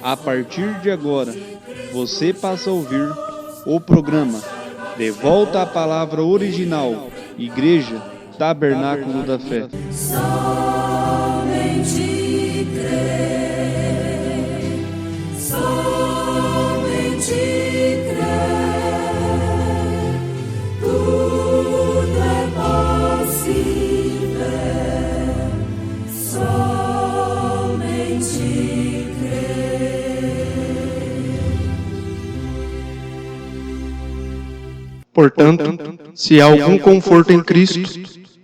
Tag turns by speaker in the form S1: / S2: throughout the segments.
S1: A partir de agora, você passa a ouvir o programa De Volta à Palavra Original, Igreja Tabernáculo da Fé.
S2: Somente crer, somente crer, tudo é possível, somente crer.
S3: Portanto, se há algum conforto em Cristo,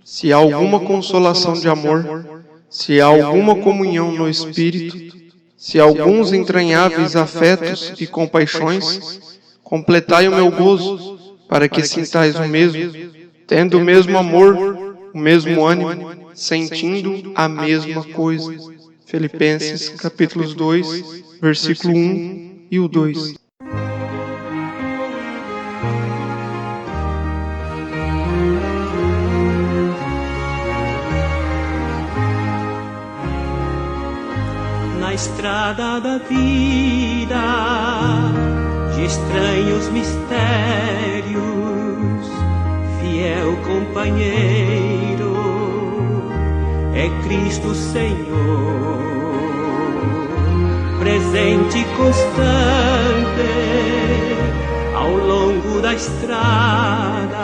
S3: se há alguma consolação de amor, se há alguma comunhão no Espírito, se há alguns entranháveis afetos e compaixões, completai o meu gozo, para que sintais o mesmo, tendo o mesmo amor, o mesmo ânimo, sentindo a mesma coisa. Filipenses capítulos 2, versículo 1 e o 2.
S4: Na estrada da vida, de estranhos mistérios, fiel companheiro é Cristo Senhor, presente e constante ao longo da estrada,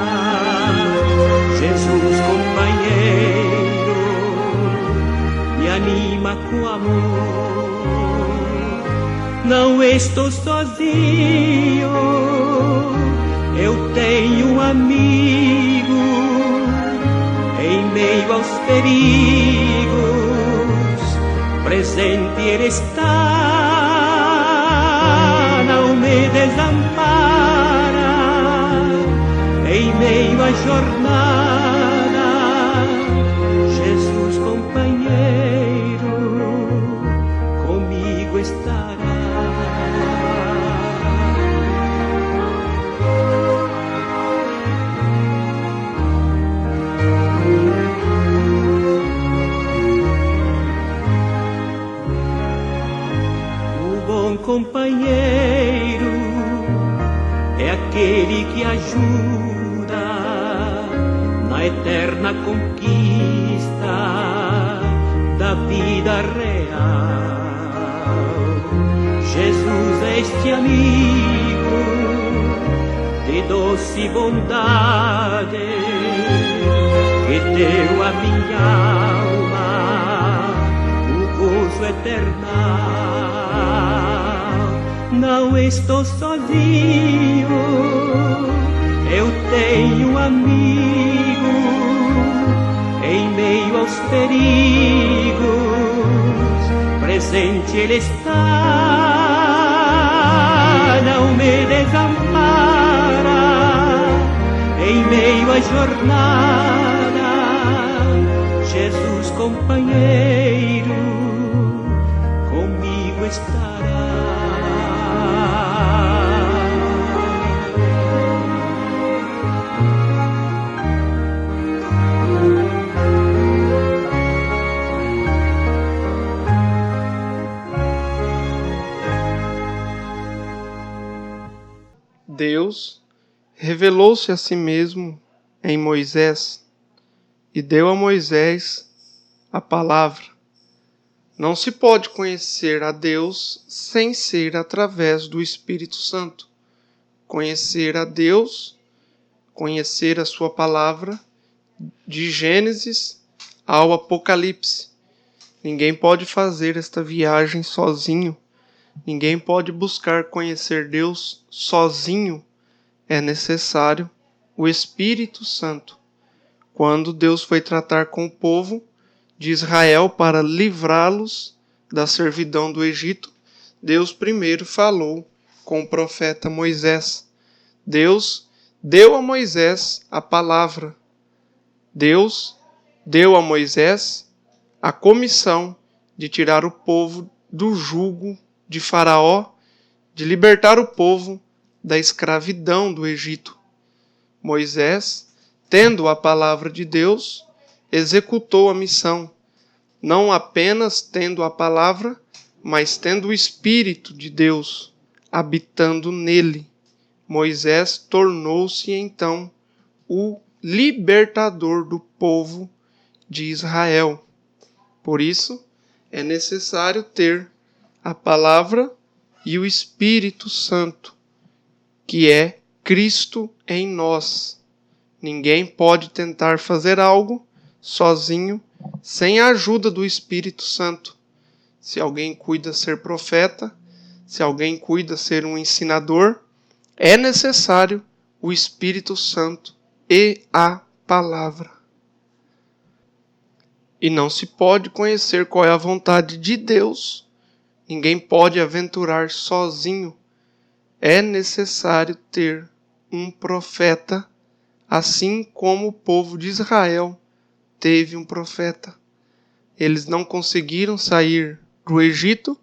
S4: Jesus companheiro me anima com amor. Não estou sozinho, eu tenho um amigo em meio aos perigos, presente Ele está, não me desampara, em meio à jornada, Jesus companheiro comigo estará. Companheiro é aquele que ajuda na eterna conquista da vida real. Jesus é este amigo de doce bondade que deu à minha alma o gozo eterno. Não estou sozinho, eu tenho um amigo em meio aos perigos, presente Ele está, não me desampara, em meio à jornada, Jesus companheiro comigo estará.
S3: Deus revelou-se a si mesmo em Moisés e deu a Moisés a palavra. Não se pode conhecer a Deus sem ser através do Espírito Santo. Conhecer a Deus, conhecer a sua palavra, de Gênesis ao Apocalipse. Ninguém pode fazer esta viagem sozinho. Ninguém pode buscar conhecer Deus sozinho. É necessário o Espírito Santo. Quando Deus foi tratar com o povo de Israel para livrá-los da servidão do Egito, Deus primeiro falou com o profeta Moisés. Deus deu a Moisés a palavra. Deus deu a Moisés a comissão de tirar o povo do jugo de Faraó, de libertar o povo da escravidão do Egito. Moisés, tendo a palavra de Deus, executou a missão, não apenas tendo a palavra, Mas tendo o Espírito de Deus habitando nele, Moisés tornou-se então o libertador do povo de Israel. Por isso, é necessário ter a palavra e o Espírito Santo, que é Cristo em nós. Ninguém pode tentar fazer algo sozinho, sem a ajuda do Espírito Santo. Se alguém cuida ser profeta, se alguém cuida ser um ensinador, é necessário o Espírito Santo e a palavra. E não se pode conhecer qual é a vontade de Deus. Ninguém pode aventurar sozinho. É necessário ter um profeta, assim como o povo de Israel teve um profeta. Eles não conseguiram sair do Egito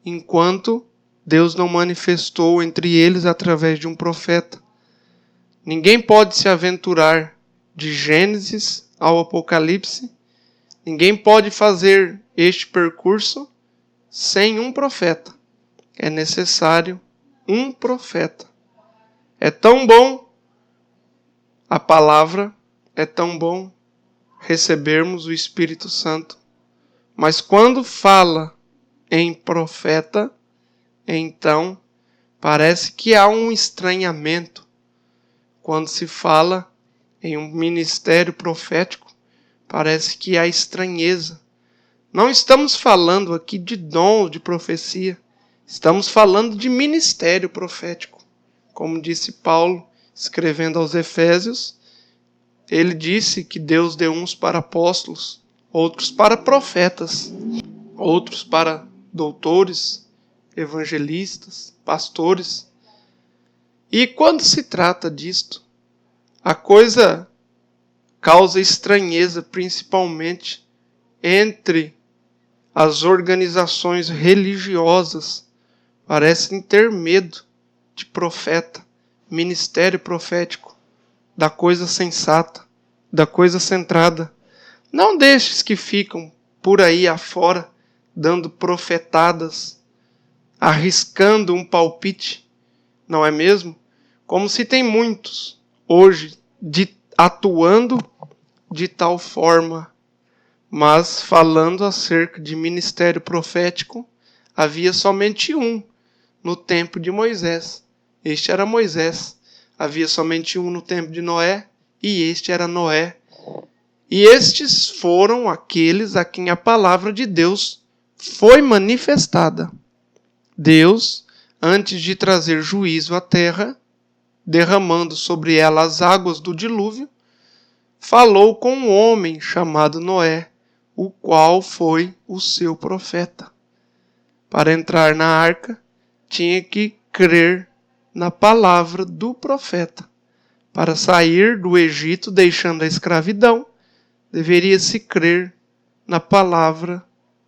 S3: enquanto Deus não manifestou entre eles através de um profeta. Ninguém pode se aventurar de Gênesis ao Apocalipse. Ninguém pode fazer este percurso sem um profeta. É necessário um profeta. É tão bom a palavra, é tão bom recebermos o Espírito Santo. Mas quando fala em profeta, então parece que há um estranhamento. Quando se fala em um ministério profético, parece que há estranheza. Não estamos falando aqui de dom de profecia. Estamos falando de ministério profético. Como disse Paulo, escrevendo aos Efésios, ele disse que Deus deu uns para apóstolos, outros para profetas, outros para doutores, evangelistas, pastores. E quando se trata disto, a coisa causa estranheza, principalmente entre as organizações religiosas. Parecem ter medo de profeta, ministério profético, da coisa sensata, da coisa centrada. Não destes que ficam por aí afora, dando profetadas, arriscando um palpite, não é mesmo? Como se tem muitos hoje atuando de tal forma. Mas falando acerca de ministério profético, havia somente um no tempo de Moisés. Este era Moisés. Havia somente um no tempo de Noé, e este era Noé. E estes foram aqueles a quem a palavra de Deus foi manifestada. Deus, antes de trazer juízo à terra, derramando sobre ela as águas do dilúvio, falou com um homem chamado Noé, o qual foi o seu profeta. Para entrar na arca, tinha que crer na palavra do profeta. Para sair do Egito, deixando a escravidão, deveria-se crer na palavra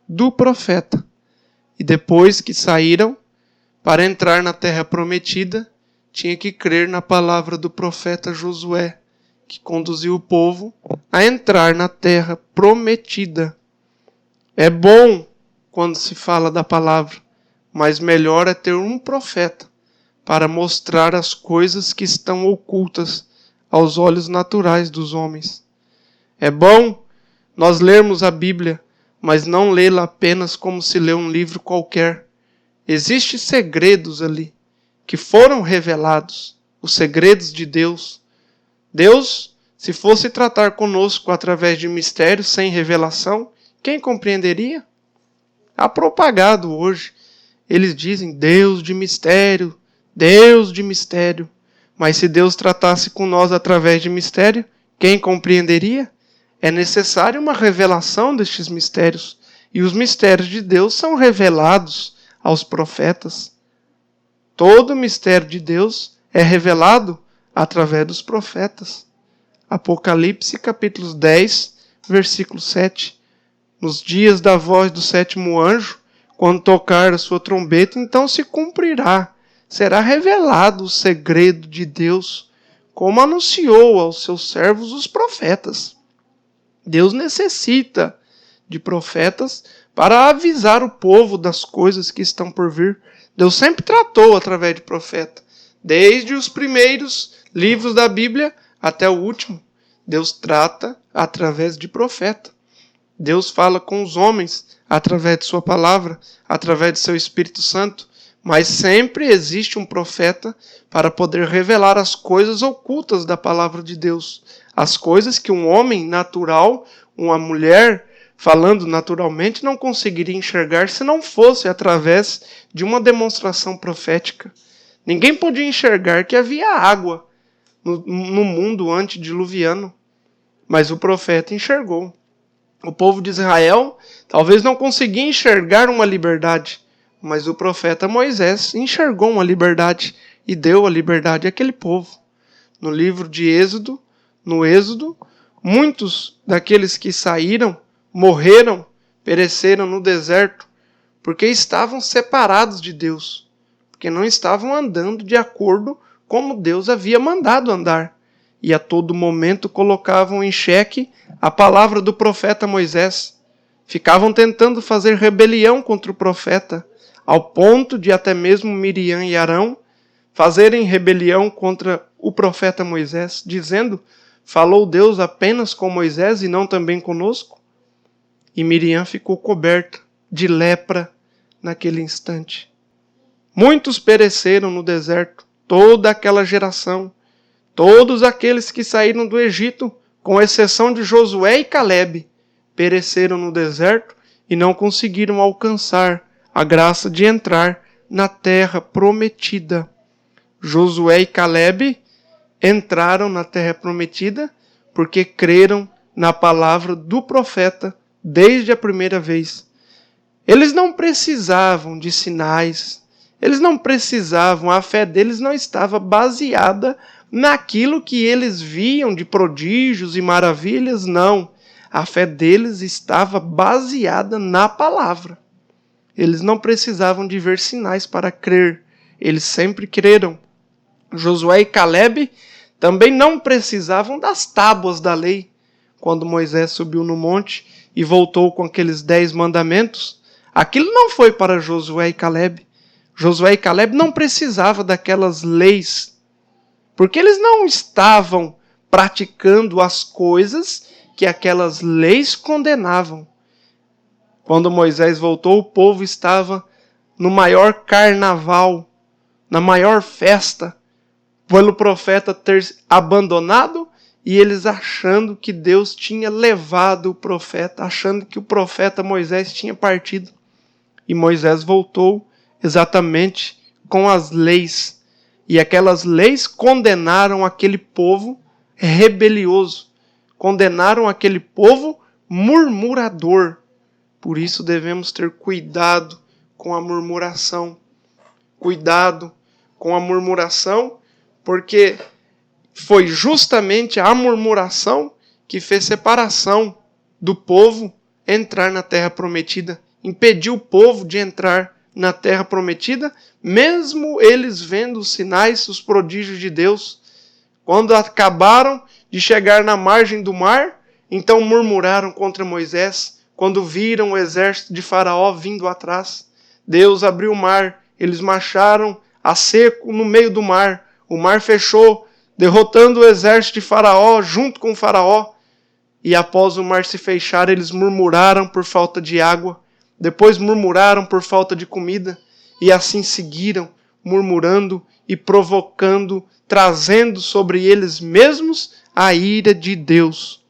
S3: do profeta. E depois que saíram, para entrar na terra prometida, tinha que crer na palavra do profeta Josué, que conduziu o povo a entrar na terra prometida. É bom quando se fala da palavra, mas melhor é ter um profeta para mostrar as coisas que estão ocultas aos olhos naturais dos homens. É bom nós lermos a Bíblia, mas não lê-la apenas como se lê um livro qualquer. Existem segredos ali que foram revelados, os segredos de Deus. Deus, se fosse tratar conosco através de mistérios sem revelação, quem compreenderia? Há propagado hoje. Eles dizem Deus de mistério, Deus de mistério. Mas se Deus tratasse com nós através de mistério, quem compreenderia? É necessária uma revelação destes mistérios. E os mistérios de Deus são revelados aos profetas. Todo o mistério de Deus é revelado através dos profetas. Apocalipse capítulo 10, versículo 7. Nos dias da voz do sétimo anjo, quando tocar a sua trombeta, então se cumprirá. Será revelado o segredo de Deus, como anunciou aos seus servos os profetas. Deus necessita de profetas para avisar o povo das coisas que estão por vir. Deus sempre tratou através de profeta. Desde os primeiros livros da Bíblia até o último, Deus trata através de profeta. Deus fala com os homens através de sua palavra, através de seu Espírito Santo, mas sempre existe um profeta para poder revelar as coisas ocultas da palavra de Deus, as coisas que um homem natural, uma mulher, falando naturalmente, não conseguiria enxergar se não fosse através de uma demonstração profética. Ninguém podia enxergar que havia água no mundo antediluviano, mas o profeta enxergou. O povo de Israel talvez não conseguia enxergar uma liberdade, mas o profeta Moisés enxergou uma liberdade e deu a liberdade àquele povo. No livro de Êxodo, muitos daqueles que saíram morreram, pereceram no deserto, porque estavam separados de Deus, porque não estavam andando de acordo como Deus havia mandado andar. E a todo momento colocavam em xeque a palavra do profeta Moisés. Ficavam tentando fazer rebelião contra o profeta, ao ponto de até mesmo Miriam e Arão fazerem rebelião contra o profeta Moisés, dizendo: falou Deus apenas com Moisés e não também conosco? E Miriam ficou coberta de lepra naquele instante. Muitos pereceram no deserto, toda aquela geração, todos aqueles que saíram do Egito, com exceção de Josué e Calebe, pereceram no deserto e não conseguiram alcançar a graça de entrar na terra prometida. Josué e Calebe entraram na terra prometida porque creram na palavra do profeta desde a primeira vez. Eles não precisavam de sinais, eles não precisavam, a fé deles não estava baseada naquilo que eles viam de prodígios e maravilhas, não. A fé deles estava baseada na palavra. Eles não precisavam de ver sinais para crer, eles sempre creram. Josué e Calebe também não precisavam das tábuas da lei. Quando Moisés subiu no monte e voltou com aqueles 10 mandamentos, aquilo não foi para Josué e Calebe. Josué e Calebe não precisavam daquelas leis, porque eles não estavam praticando as coisas que aquelas leis condenavam. Quando Moisés voltou, o povo estava no maior carnaval, na maior festa, pelo profeta ter abandonado e eles achando que Deus tinha levado o profeta, achando que o profeta Moisés tinha partido. E Moisés voltou exatamente com as leis. E aquelas leis condenaram aquele povo rebelioso, condenaram aquele povo murmurador. Por isso devemos ter cuidado com a murmuração. Cuidado com a murmuração, porque foi justamente a murmuração que fez separação do povo entrar na terra prometida. Impediu o povo de entrar na terra prometida, mesmo eles vendo os sinais, os prodígios de Deus. Quando acabaram de chegar na margem do mar, então murmuraram contra Moisés, quando viram o exército de Faraó vindo atrás. Deus abriu o mar, eles marcharam a seco no meio do mar. O mar fechou, derrotando o exército de Faraó junto com o Faraó. E após o mar se fechar, eles murmuraram por falta de água. Depois murmuraram por falta de comida. E assim seguiram, murmurando e provocando, trazendo sobre eles mesmos a ira de Deus.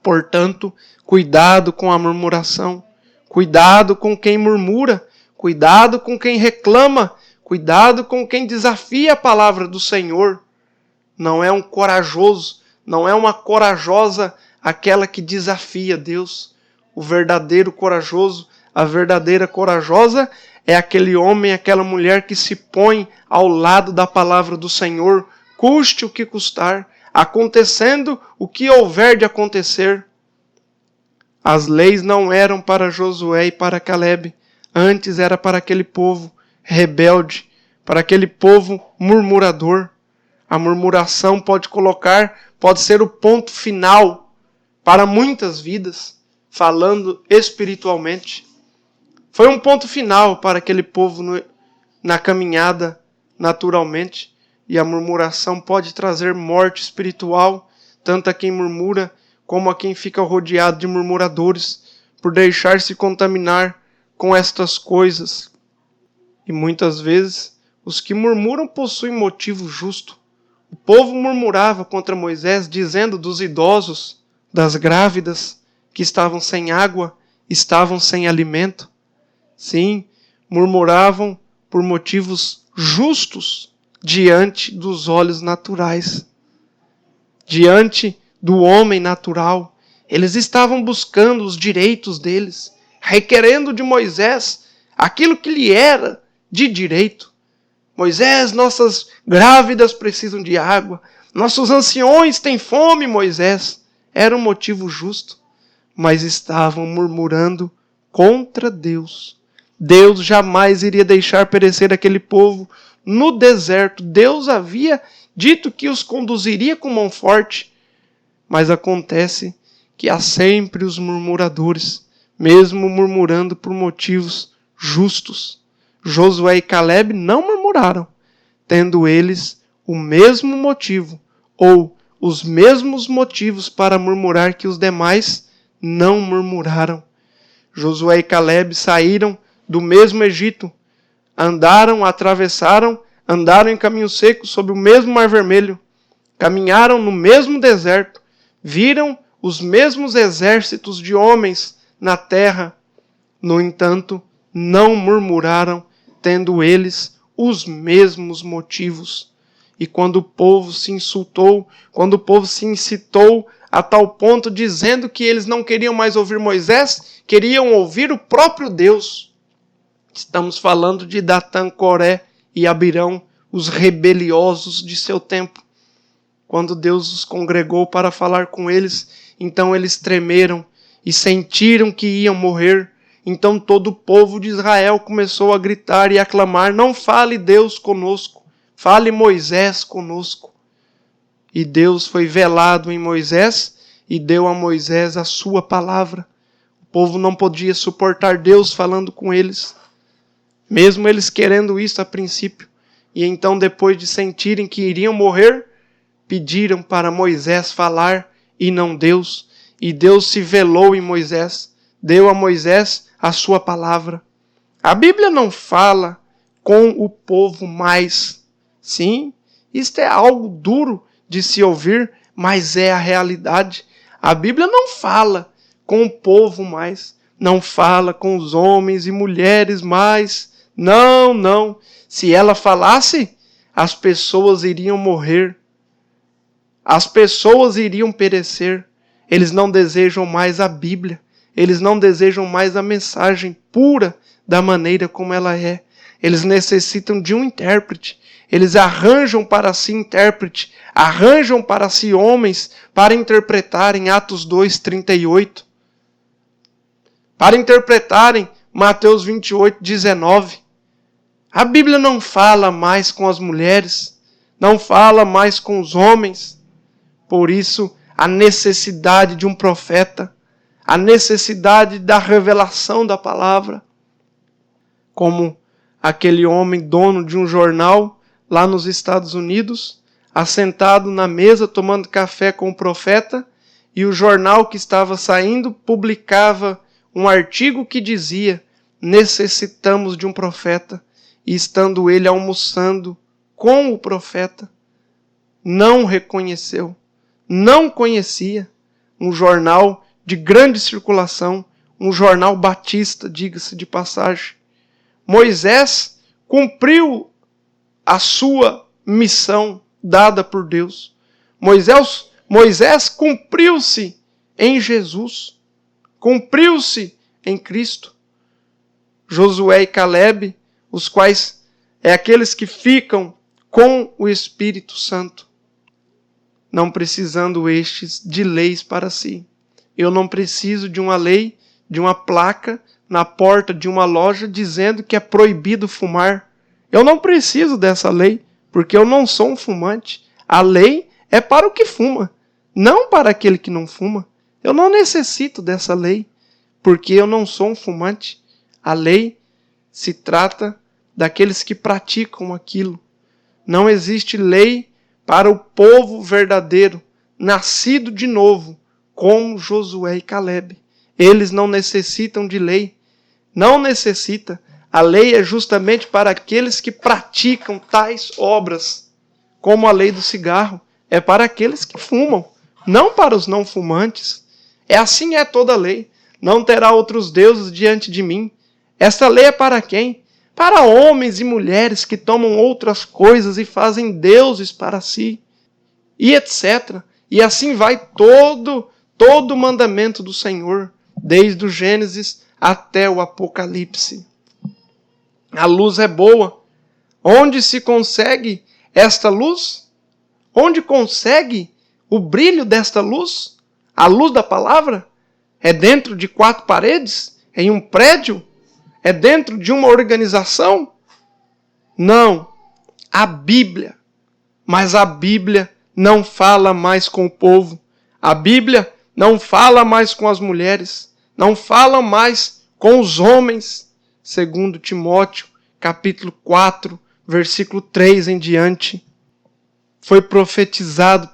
S3: Portanto, cuidado com a murmuração. Cuidado com quem murmura. Cuidado com quem reclama. Cuidado com quem desafia a palavra do Senhor. Não é um corajoso, não é uma corajosa aquela que desafia Deus. O verdadeiro corajoso, a verdadeira corajosa é aquele homem, aquela mulher que se põe ao lado da palavra do Senhor, custe o que custar, acontecendo o que houver de acontecer. As leis não eram para Josué e para Calebe, antes era para aquele povo rebelde, para aquele povo murmurador. A murmuração pode ser o ponto final para muitas vidas, falando espiritualmente. Foi um ponto final para aquele povo na caminhada naturalmente. E a murmuração pode trazer morte espiritual, tanto a quem murmura, como a quem fica rodeado de murmuradores, por deixar-se contaminar com estas coisas. E muitas vezes, os que murmuram possuem motivo justo. O povo murmurava contra Moisés, dizendo dos idosos, das grávidas, que estavam sem água, estavam sem alimento. Sim, murmuravam por motivos justos diante dos olhos naturais. Diante do homem natural, eles estavam buscando os direitos deles, requerendo de Moisés aquilo que lhe era de direito. Moisés, nossas grávidas precisam de água, nossos anciões têm fome, Moisés. Era um motivo justo, mas estavam murmurando contra Deus. Deus jamais iria deixar perecer aquele povo no deserto. Deus havia dito que os conduziria com mão forte, mas acontece que há sempre os murmuradores, mesmo murmurando por motivos justos. Josué e Calebe não murmuraram, tendo eles o mesmo motivo, ou os mesmos motivos para murmurar que os demais não murmuraram. Josué e Calebe saíram do mesmo Egito, atravessaram, andaram em caminho seco sobre o mesmo Mar Vermelho, caminharam no mesmo deserto, viram os mesmos exércitos de homens na terra. No entanto, não murmuraram, tendo eles os mesmos motivos. E quando o povo se insultou, quando o povo se incitou a tal ponto, dizendo que eles não queriam mais ouvir Moisés, queriam ouvir o próprio Deus. Estamos falando de Datã, Coré e Abirão, os rebeliosos de seu tempo. Quando Deus os congregou para falar com eles, então eles tremeram e sentiram que iam morrer. Então todo o povo de Israel começou a gritar e a clamar: não fale Deus conosco, fale Moisés conosco. E Deus foi velado em Moisés e deu a Moisés a sua palavra. O povo não podia suportar Deus falando com eles, mesmo eles querendo isso a princípio. E então, depois de sentirem que iriam morrer, pediram para Moisés falar e não Deus. E Deus se velou em Moisés, deu a Moisés a sua palavra. A Bíblia não fala com o povo mais. Sim, isto é algo duro de se ouvir, mas é a realidade. A Bíblia não fala com o povo mais, não fala com os homens e mulheres mais. Não, não. Se ela falasse, as pessoas iriam morrer. As pessoas iriam perecer. Eles não desejam mais a Bíblia. Eles não desejam mais a mensagem pura da maneira como ela é. Eles necessitam de um intérprete. Eles arranjam para si intérprete, arranjam para si homens para interpretarem Atos 2:38, para interpretarem Mateus 28:19. A Bíblia não fala mais com as mulheres, não fala mais com os homens. Por isso, a necessidade de um profeta, a necessidade da revelação da palavra. Como aquele homem dono de um jornal lá nos Estados Unidos, assentado na mesa tomando café com o profeta, e o jornal que estava saindo publicava um artigo que dizia: necessitamos de um profeta. E estando ele almoçando com o profeta, não reconheceu, não conhecia. Um jornal de grande circulação, um jornal batista, diga-se de passagem. Moisés cumpriu a sua missão dada por Deus. Moisés cumpriu-se em Jesus, cumpriu-se em Cristo. Josué e Calebe, os quais é aqueles que ficam com o Espírito Santo, não precisando estes de leis para si. Eu não preciso de uma lei, de uma placa na porta de uma loja dizendo que é proibido fumar. Eu não preciso dessa lei, porque eu não sou um fumante. A lei é para o que fuma, não para aquele que não fuma. Eu não necessito dessa lei, porque eu não sou um fumante. A lei se trata daqueles que praticam aquilo. Não existe lei para o povo verdadeiro, nascido de novo, como Josué e Calebe. Eles não necessitam de lei. Não necessita. A lei é justamente para aqueles que praticam tais obras, como a lei do cigarro. É para aqueles que fumam, não para os não fumantes. Assim é toda a lei. Não terá outros deuses diante de mim. Esta lei é para quem? Para homens e mulheres que tomam outras coisas e fazem deuses para si, e etc. E assim vai todo o mandamento do Senhor, desde o Gênesis até o Apocalipse. A luz é boa. Onde se consegue esta luz? Onde consegue o brilho desta luz? A luz da palavra? É dentro de 4 paredes? Em um prédio? É dentro de uma organização? Não. A Bíblia. Mas a Bíblia não fala mais com o povo. A Bíblia não fala mais com as mulheres. Não fala mais com os homens. Segundo Timóteo, capítulo 4, versículo 3 em diante. Foi profetizado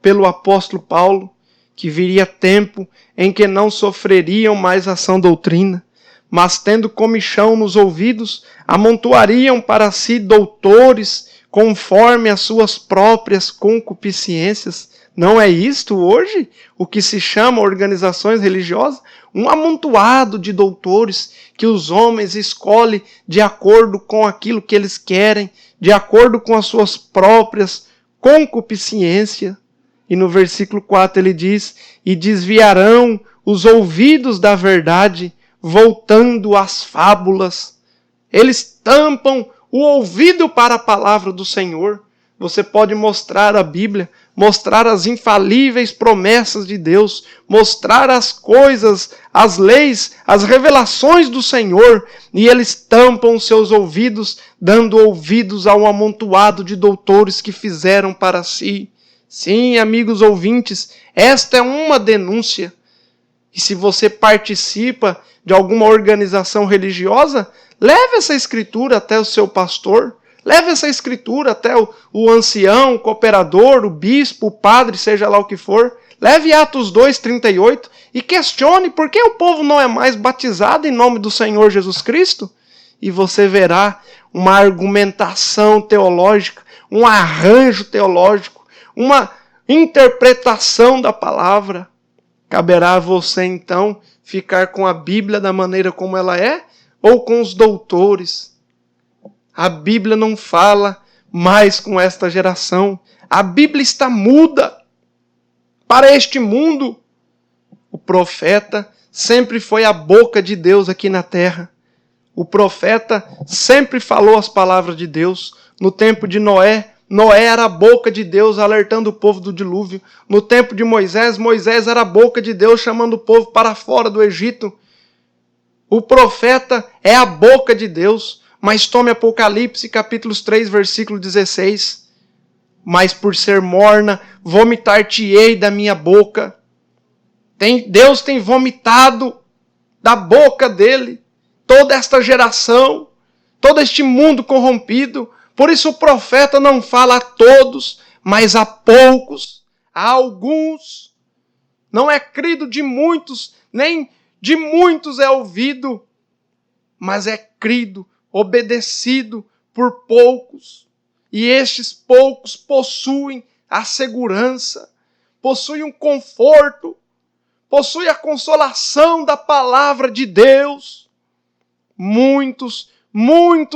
S3: pelo apóstolo Paulo que viria tempo em que não sofreriam mais a sã doutrina, mas tendo comichão nos ouvidos, amontoariam para si doutores conforme as suas próprias concupiscências. Não é isto hoje o que se chama organizações religiosas? Um amontoado de doutores que os homens escolhem de acordo com aquilo que eles querem, de acordo com as suas próprias concupiscências. E no versículo 4 ele diz: e desviarão os ouvidos da verdade, voltando às fábulas. Eles tampam o ouvido para a palavra do Senhor. Você pode mostrar a Bíblia, mostrar as infalíveis promessas de Deus, mostrar as coisas, as leis, as revelações do Senhor, e eles tampam seus ouvidos, dando ouvidos a um amontoado de doutores que fizeram para si. Sim, amigos ouvintes, esta é uma denúncia. E se você participa de alguma organização religiosa, leve essa escritura até o seu pastor, leve essa escritura até o ancião, o cooperador, o bispo, o padre, seja lá o que for. Leve Atos 2:38 e questione por que o povo não é mais batizado em nome do Senhor Jesus Cristo. E você verá uma argumentação teológica, um arranjo teológico, uma interpretação da palavra. Caberá a você, então, ficar com a Bíblia da maneira como ela é ou com os doutores. A Bíblia não fala mais com esta geração. A Bíblia está muda para este mundo. O profeta sempre foi a boca de Deus aqui na terra. O profeta sempre falou as palavras de Deus. No tempo de Noé, Noé era a boca de Deus alertando o povo do dilúvio. No tempo de Moisés, Moisés era a boca de Deus chamando o povo para fora do Egito. O profeta é a boca de Deus. Mas tome Apocalipse, capítulos 3, versículo 16. Mas por ser morna, vomitar-te-ei da minha boca. Deus tem vomitado da boca dele toda esta geração, todo este mundo corrompido. Por isso o profeta não fala a todos, mas a poucos, a alguns. Não é crido de muitos, nem de muitos é ouvido, mas é crido, obedecido por poucos. E estes poucos possuem a segurança, possuem um conforto, possuem a consolação da palavra de Deus. Muitos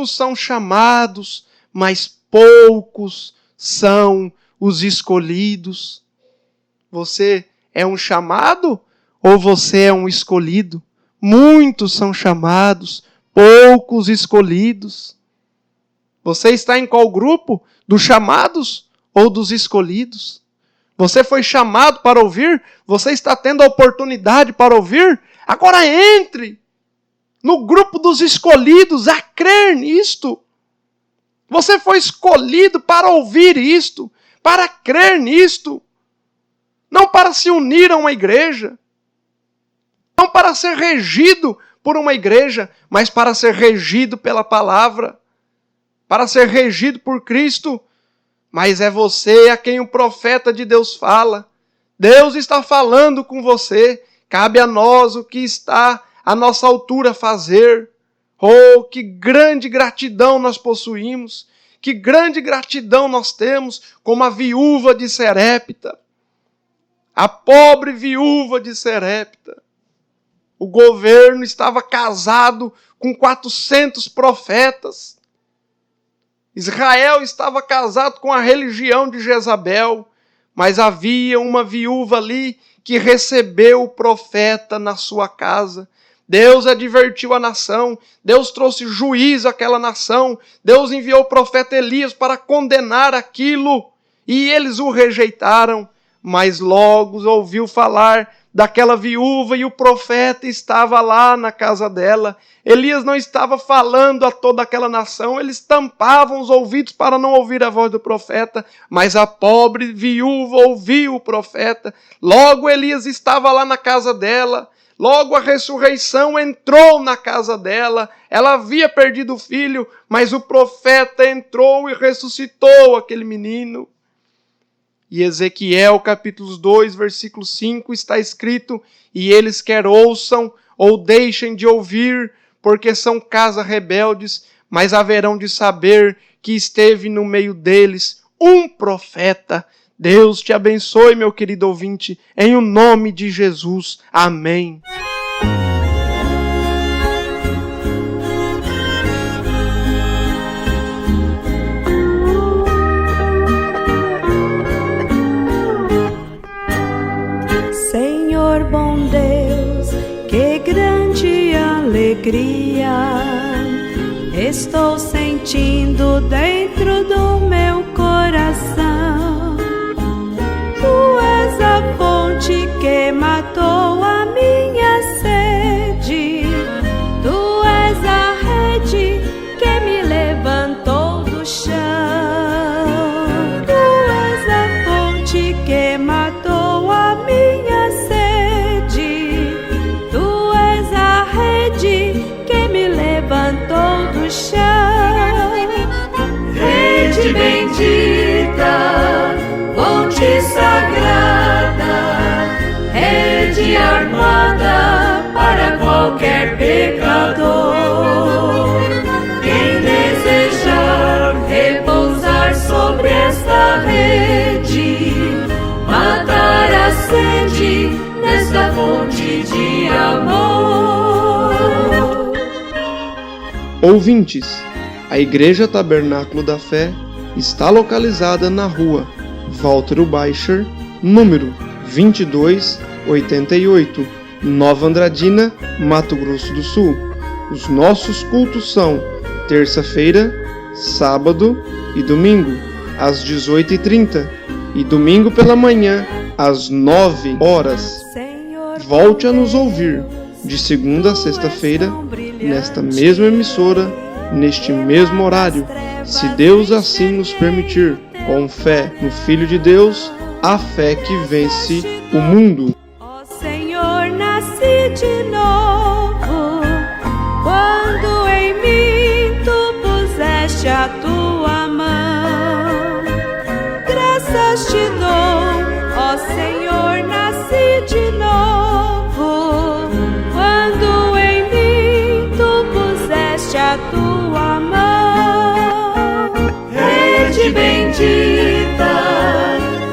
S3: são chamados, mas poucos são os escolhidos. Você é um chamado ou você é um escolhido? Muitos são chamados, poucos escolhidos. Você está em qual grupo? Dos chamados ou dos escolhidos? Você foi chamado para ouvir? Você está tendo a oportunidade para ouvir? Agora entre no grupo dos escolhidos a crer nisto. Você foi escolhido para ouvir isto, para crer nisto. Não para se unir a uma igreja. Não para ser regido por uma igreja, mas para ser regido pela palavra, para ser regido por Cristo. Mas é você a quem o profeta de Deus fala. Deus está falando com você. Cabe a nós o que está à nossa altura fazer. Oh, que grande gratidão nós possuímos. Que grande gratidão nós temos como a viúva de Serepta. A pobre viúva de Serepta. O governo estava casado com 400 profetas. Israel estava casado com a religião de Jezabel, mas havia uma viúva ali que recebeu o profeta na sua casa. Deus advertiu a nação, Deus trouxe juízo àquela nação, Deus enviou o profeta Elias para condenar aquilo, e eles o rejeitaram, mas logo ouviu falar daquela viúva e o profeta estava lá na casa dela. Elias não estava falando a toda aquela nação, eles tampavam os ouvidos para não ouvir a voz do profeta, mas a pobre viúva ouviu o profeta. Logo Elias estava lá na casa dela, logo a ressurreição entrou na casa dela. Ela havia perdido o filho, mas o profeta entrou e ressuscitou aquele menino. E Ezequiel capítulo 2, versículo 5 está escrito: e eles quer ouçam ou deixem de ouvir, porque são casa rebeldes, mas haverão de saber que esteve no meio deles um profeta. Deus te abençoe, meu querido ouvinte, em o nome de Jesus. Amém.
S2: Senhor bom Deus, que grande alegria estou sentindo dentro do meu coração. Tu és a fonte que matou a minha sede, tu és a rede que me levantou do chão. Tu és a fonte que matou a minha sede, tu és a rede que me levantou do chão. Rede bendita, fonte sagrada, rede armada para qualquer pecador. Quem desejar repousar sobre esta rede, matar a sede nesta fonte de amor.
S3: Ouvintes, a Igreja Tabernáculo da Fé está localizada na rua Walter Baixer, número 2288, Nova Andradina, Mato Grosso do Sul. Os nossos cultos são terça-feira, sábado e domingo, às 18h30, e domingo pela manhã, às 9 horas. Volte a nos ouvir, de segunda a sexta-feira, nesta mesma emissora, neste mesmo horário, se Deus assim nos permitir, com fé no Filho de Deus, a fé que vence o mundo.
S2: Ó Senhor, nasci de novo, quando em mim tu puseste a tua mão. Graças te dou, ó Senhor, nasci de novo, quando em mim tu puseste a tua mão. Rede bendita,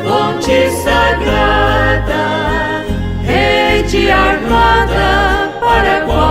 S2: fonte sagrada, rede armada para qualquer